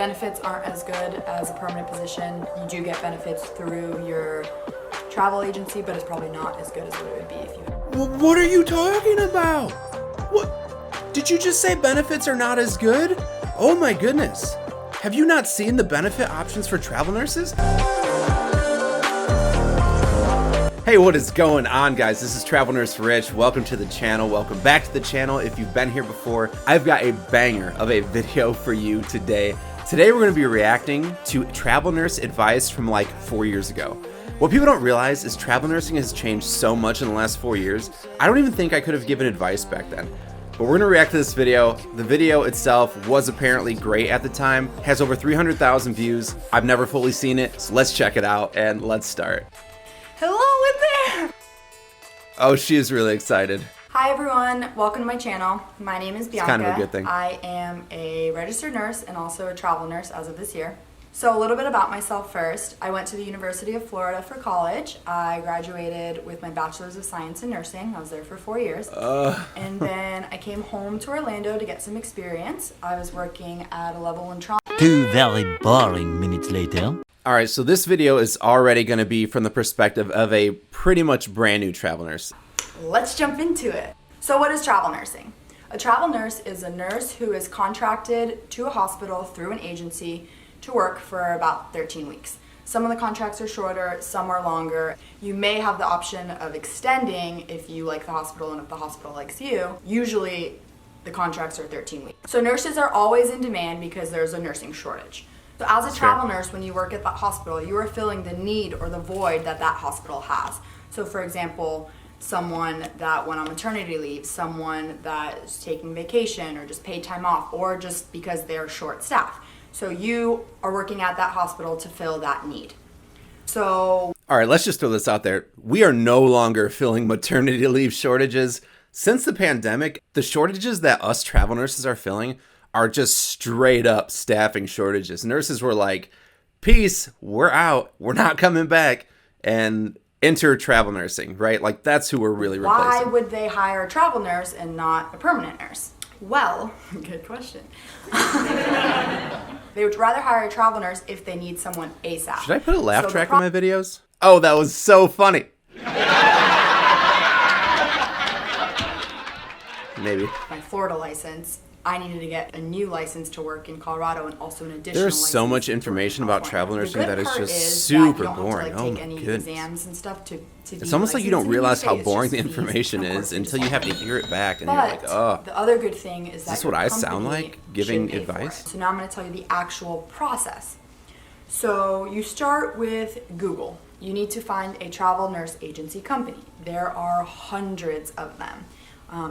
benefits aren't as good as a permanent position. You do get benefits through your travel agency, but it's probably not as good as what it would be if you... Well, what are you talking about? What? Did you just say benefits are not as good? Oh my goodness. Have you not seen the benefit options for travel nurses? Hey, what is going on, guys? This is Travel Nurse Rich. Welcome to the channel. Welcome back to the channel. If you've been here before, I've got a banger of a video for you today. Today, we're going to be reacting to travel nurse advice from like 4 years ago. What people don't realize is travel nursing has changed so much in the last 4 years. I don't even think I could have given advice back then. But we're gonna react to this video. The video itself was apparently great at the time, has over 300,000 views. I've never fully seen it, so let's check it out and let's start. Hello in there! Oh, she is really excited. Hi everyone, welcome to my channel. My name is Bianca. It's kind of a good thing. I am a registered nurse and also a travel nurse as of this year. So a little bit about myself first. I went to the University of Florida for college. I graduated with my Bachelor's of Science in Nursing. I was there for 4 years. And then I came home to Orlando to get some experience. I was working at a level 1 trauma. 2 very boring minutes later. Alright, so this video is already going to be from the perspective of a pretty much brand new travel nurse. Let's jump into it. So what is travel nursing? A travel nurse is a nurse who is contracted to a hospital through an agency to work for about 13 weeks. Some of the contracts are shorter, some are longer. You may have the option of extending if you like the hospital and if the hospital likes you. Usually the contracts are 13 weeks. So nurses are always in demand because there's a nursing shortage. So as a travel nurse, when you work at that hospital, you are filling the need or the void that that hospital has. So for example, someone that went on maternity leave, someone that is taking vacation or just paid time off, or just because they're short staffed. So you are working at that hospital to fill that need. So... All right, let's just throw this out there. We are no longer filling maternity leave shortages. Since the pandemic, the shortages that us travel nurses are filling are just straight up staffing shortages. Nurses were like, peace, we're out, we're not coming back, and enter travel nursing, right? Like that's who we're really replacing. Why would they hire a travel nurse and not a permanent nurse? Well, good question. They would rather hire a travel nurse if they need someone ASAP. Should I put a laugh track in my videos? Oh, that was so funny. Maybe. My Florida license, I needed to get a new license to work in Colorado and also an additional There's license so much information about travel nursing that is just you don't super have to, boring. take Oh my any goodness. exams and stuff to It's almost like you don't realize how boring the It's information fees. Of is course, until you have to hear it back and but you're like, oh. the other good thing is that this your what I sound company like giving should pay for advice? it. So now I'm going to tell you the actual process. So you start with Google. You need to find a travel nurse agency company. There are hundreds of them.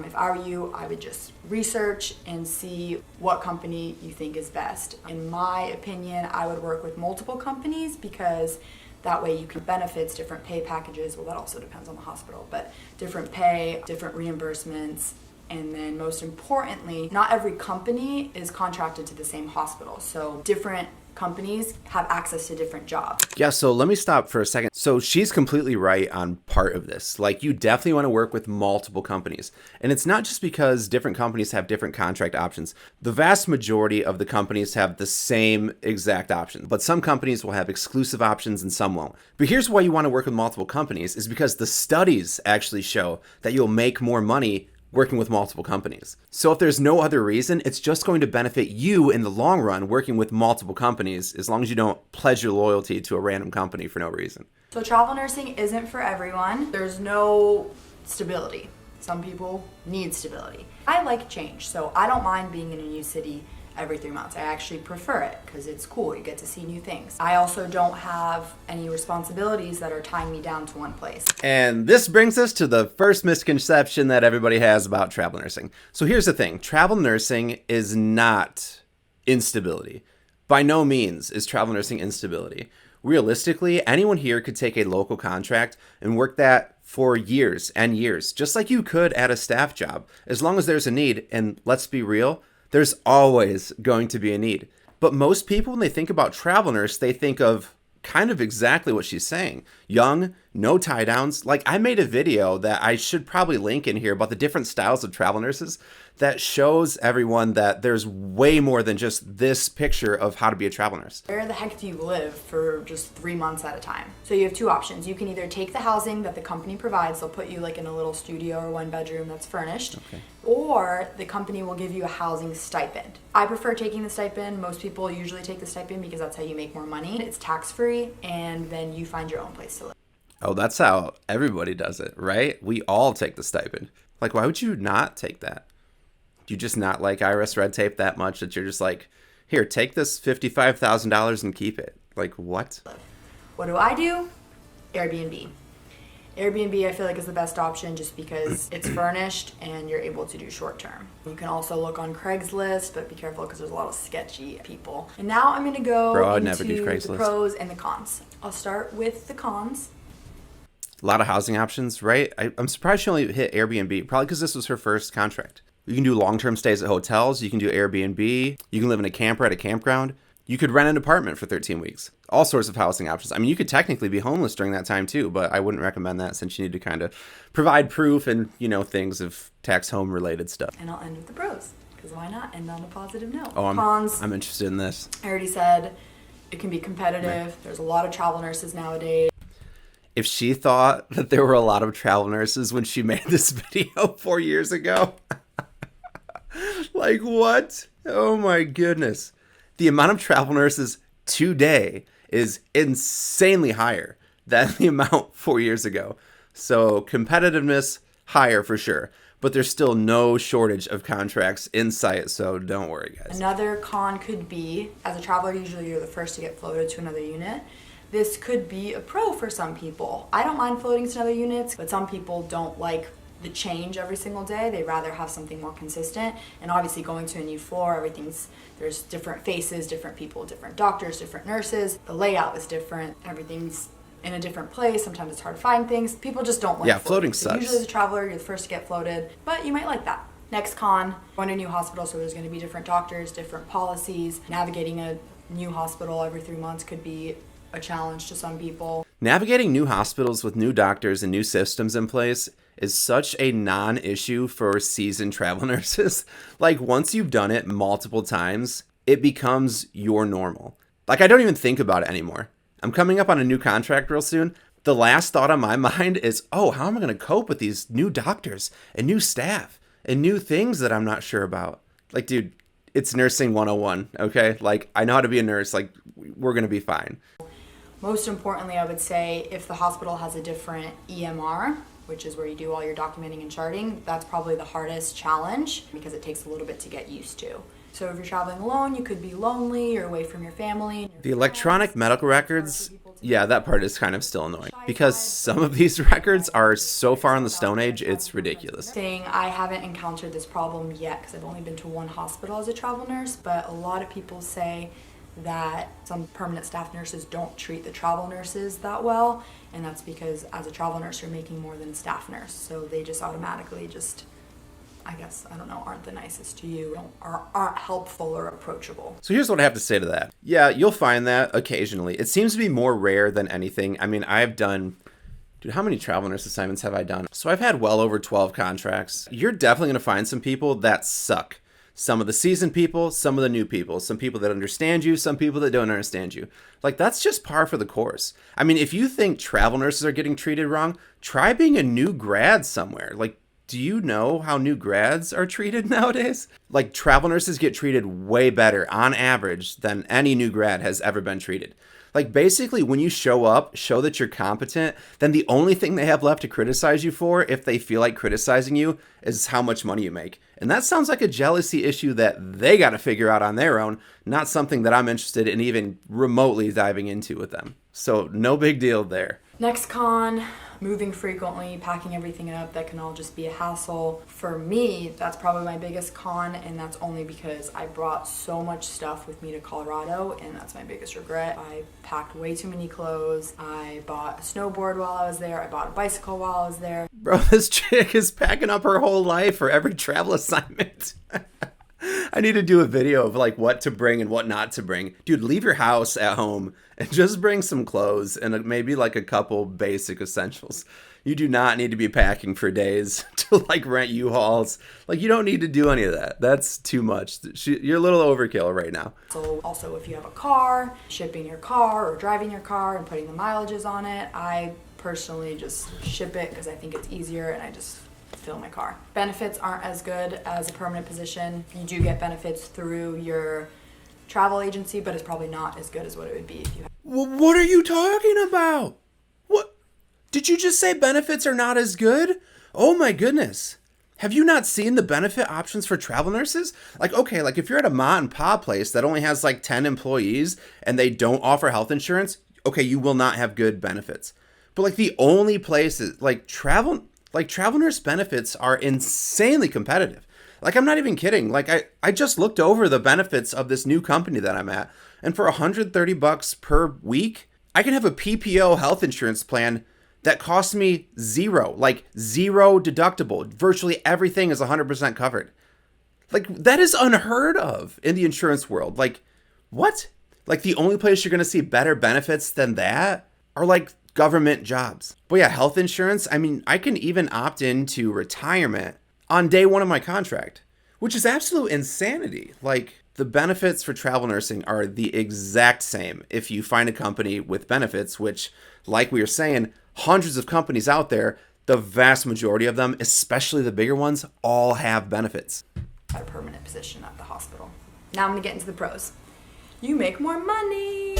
If I were you, I would just research and see what company you think is best. In my opinion, I would work with multiple companies because that way you can benefits, different pay packages. Well, that also depends on the hospital, but different pay, different reimbursements. And then most importantly, not every company is contracted to the same hospital. So different companies have access to different jobs. Yeah, so let me stop for a second. So she's completely right on part of this. Like you definitely want to work with multiple companies. And it's not just because different companies have different contract options. The vast majority of the companies have the same exact option, but some companies will have exclusive options and some won't. But here's why you want to work with multiple companies is because the studies actually show that you'll make more money working with multiple companies. So if there's no other reason, it's just going to benefit you in the long run working with multiple companies as long as you don't pledge your loyalty to a random company for no reason. So travel nursing isn't for everyone. There's no stability. Some people need stability. I like change, so I don't mind being in a new city every 3 months. I actually prefer it because it's cool. You get to see new things. I also don't have any responsibilities that are tying me down to one place. And this brings us to the first misconception that everybody has about travel nursing. So here's the thing. Travel nursing is not instability. By no means is travel nursing instability. Realistically, anyone here could take a local contract and work that for years and years, just like you could at a staff job, as long as there's a need. And let's be real, there's always going to be a need. But most people, when they think about travel nurse, they think of kind of exactly what she's saying. Young, no tie downs. Like, I made a video that I should probably link in here about the different styles of travel nurses that shows everyone that there's way more than just this picture of how to be a travel nurse. Where the heck do you live for just 3 months at a time? So you have two options. You can either take the housing that the company provides, they'll put you like in a little studio or 1 bedroom that's furnished, or the company will give you a housing stipend. I prefer taking the stipend. Most people usually take the stipend because that's how you make more money. It's tax-free, and then you find your own place to live. Oh, that's how everybody does it, right? We all take the stipend. Like, why would you not take that? Do you just not like IRS red tape that much that you're just like, here, take this $55,000 and keep it? Like, what? What do I do? Airbnb. Airbnb, I feel like, is the best option just because it's furnished and you're able to do short term. You can also look on Craigslist, but be careful because there's a lot of sketchy people. And now I'm going to go into the pros and the cons. I'll start with the cons. A lot of housing options, right? I'm surprised she only hit Airbnb, probably because this was her first contract. You can do long-term stays at hotels. You can do Airbnb. You can live in a camper at a campground. You could rent an apartment for 13 weeks. All sorts of housing options. I mean, you could technically be homeless during that time too, but I wouldn't recommend that since you need to kind of provide proof and, things of tax home related stuff. And I'll end with the pros, because why not end on a positive note? Oh, Cons. I'm interested in this. I already said it can be competitive. Right. There's a lot of travel nurses nowadays. If she thought that there were a lot of travel nurses when she made this video 4 years ago, like what? Oh my goodness. The amount of travel nurses today is insanely higher than the amount 4 years ago. So competitiveness higher for sure, but there's still no shortage of contracts in sight. So don't worry, guys. Another con could be, as a traveler, usually you're the first to get floated to another unit. This could be a pro for some people. I don't mind floating to other units, but some people don't like the change every single day. They'd rather have something more consistent. And obviously going to a new floor, there's different faces, different people, different doctors, different nurses. The layout is different. Everything's in a different place. Sometimes it's hard to find things. People just don't like floating sucks. So usually as a traveler, you're the first to get floated, but you might like that. Next con, going to a new hospital, so there's going to be different doctors, different policies. Navigating a new hospital every 3 months could be a challenge to some people. Navigating new hospitals with new doctors and new systems in place is such a non-issue for seasoned travel nurses. Like, once you've done it multiple times, it becomes your normal. Like, I don't even think about it anymore. I'm coming up on a new contract real soon. The last thought on my mind is, oh, how am I going to cope with these new doctors and new staff and new things that I'm not sure about? Like, dude, it's nursing 101, okay? Like, I know how to be a nurse. Like, we're going to be fine. Most importantly, I would say if the hospital has a different EMR, which is where you do all your documenting and charting, that's probably the hardest challenge because it takes a little bit to get used to. So if you're traveling alone, you could be lonely, you're away from your family. The electronic medical records, yeah, that part is kind of still annoying because some of these records are so far in the Stone Age, it's ridiculous. I haven't encountered this problem yet because I've only been to one hospital as a travel nurse, but a lot of people say that some permanent staff nurses don't treat the travel nurses that well, and that's because as a travel nurse you're making more than a staff nurse, so they just automatically aren't the nicest to you, aren't helpful or approachable. So here's what I have to say to that. Yeah, you'll find that occasionally. It seems to be more rare than anything. I mean, I've done, how many travel nurse assignments have I done? So I've had well over 12 contracts. You're definitely going to find some people that suck. Some of the seasoned people, some of the new people, some people that understand you, some people that don't understand you. Like, that's just par for the course. I mean, if you think travel nurses are getting treated wrong, try being a new grad somewhere. Like, do you know how new grads are treated nowadays? Like, travel nurses get treated way better on average than any new grad has ever been treated. Like, basically, when you show up, show that you're competent, then the only thing they have left to criticize you for, if they feel like criticizing you, is how much money you make. And that sounds like a jealousy issue that they got to figure out on their own, not something that I'm interested in even remotely diving into with them. So no big deal there. Next con, moving frequently, packing everything up, that can all just be a hassle. For me, that's probably my biggest con, and that's only because I brought so much stuff with me to Colorado, and that's my biggest regret. I packed way too many clothes. I bought a snowboard while I was there. I bought a bicycle while I was there. Bro, this chick is packing up her whole life for every travel assignment. I need to do a video of like what to bring and what not to bring. Dude, leave your house at home and just bring some clothes and maybe like a couple basic essentials. You do not need to be packing for days to like rent U-Hauls. Like you don't need to do any of that. That's too much. You're a little overkill right now. So also if you have a car, shipping your car or driving your car and putting the mileages on it, I personally just ship it because I think it's easier and I just fill my car. Benefits aren't as good as a permanent position. You do get benefits through your travel agency, but it's probably not as good as what it would be if you had. Well, what are you talking about? What? Did you just say benefits are not as good? Oh my goodness. Have you not seen the benefit options for travel nurses? Like, okay, like if you're at a mom and pop place that only has like 10 employees and they don't offer health insurance, okay, you will not have good benefits. But like the only places, like travel nurse benefits are insanely competitive. Like I'm not even kidding. Like I just looked over the benefits of this new company that I'm at, and for $130 per week, I can have a PPO health insurance plan that costs me zero deductible. Virtually everything is 100% covered. Like that is unheard of in the insurance world. Like what? Like the only place you're going to see better benefits than that are like government jobs. But yeah, health insurance, I mean, I can even opt into retirement on day one of my contract, which is absolute insanity. Like the benefits for travel nursing are the exact same if you find a company with benefits, which like we were saying, hundreds of companies out there, the vast majority of them, especially the bigger ones, all have benefits. A permanent position at the hospital. Now I'm gonna get into the pros. You make more money.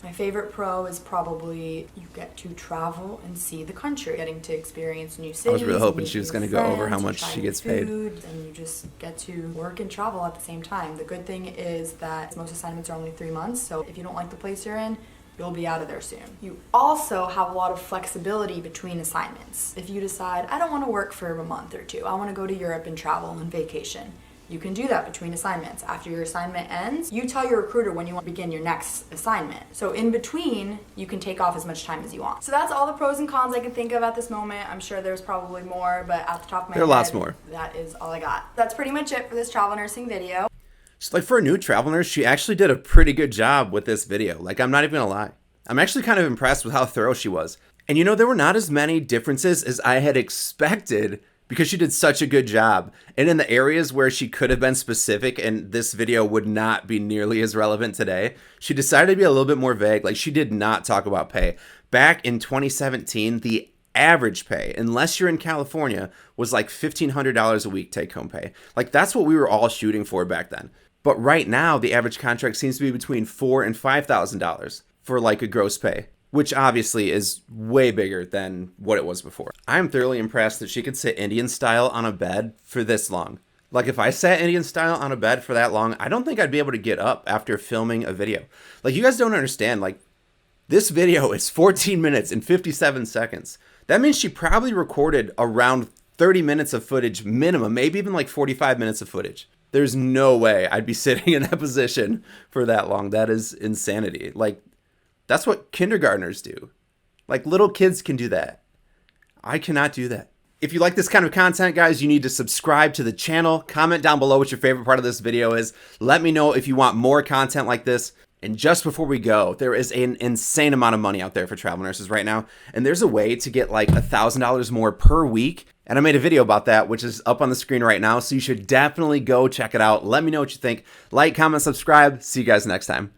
My favorite pro is probably you get to travel and see the country, getting to experience new cities. I was really hoping she was going to go over how much she gets paid. And you just get to work and travel at the same time. The good thing is that most assignments are only 3 months, so if you don't like the place you're in, you'll be out of there soon. You also have a lot of flexibility between assignments. If you decide, I don't want to work for a month or two, I want to go to Europe and travel and vacation, you can do that between assignments. After your assignment ends, you tell your recruiter when you want to begin your next assignment. So in between, you can take off as much time as you want. So that's all the pros and cons I can think of at this moment. I'm sure there's probably more, but at the top of my head, there are lots more. That is all I got. That's pretty much it for this travel nursing video. So like for a new travel nurse, she actually did a pretty good job with this video. Like I'm not even gonna lie. I'm actually kind of impressed with how thorough she was. And you know, there were not as many differences as I had expected because she did such a good job. And in the areas where she could have been specific and this video would not be nearly as relevant today, she decided to be a little bit more vague. Like she did not talk about pay. Back in 2017, the average pay, unless you're in California, was like $1,500 a week take home pay. Like that's what we were all shooting for back then. But right now, the average contract seems to be between $4,000 and $5,000 for like a gross pay, which obviously is way bigger than what it was before. I'm thoroughly impressed that she could sit Indian style on a bed for this long. Like if I sat Indian style on a bed for that long, I don't think I'd be able to get up after filming a video. Like you guys don't understand, like this video is 14 minutes and 57 seconds. That means she probably recorded around 30 minutes of footage minimum, maybe even like 45 minutes of footage. There's no way I'd be sitting in that position for that long. That is insanity. Like that's what kindergartners do. Like little kids can do that. I cannot do that. If you like this kind of content, guys, you need to subscribe to the channel. Comment down below what your favorite part of this video is. Let me know if you want more content like this. And just before we go, there is an insane amount of money out there for travel nurses right now. And there's a way to get like $1,000 more per week. And I made a video about that, which is up on the screen right now. So you should definitely go check it out. Let me know what you think. Like, comment, subscribe. See you guys next time.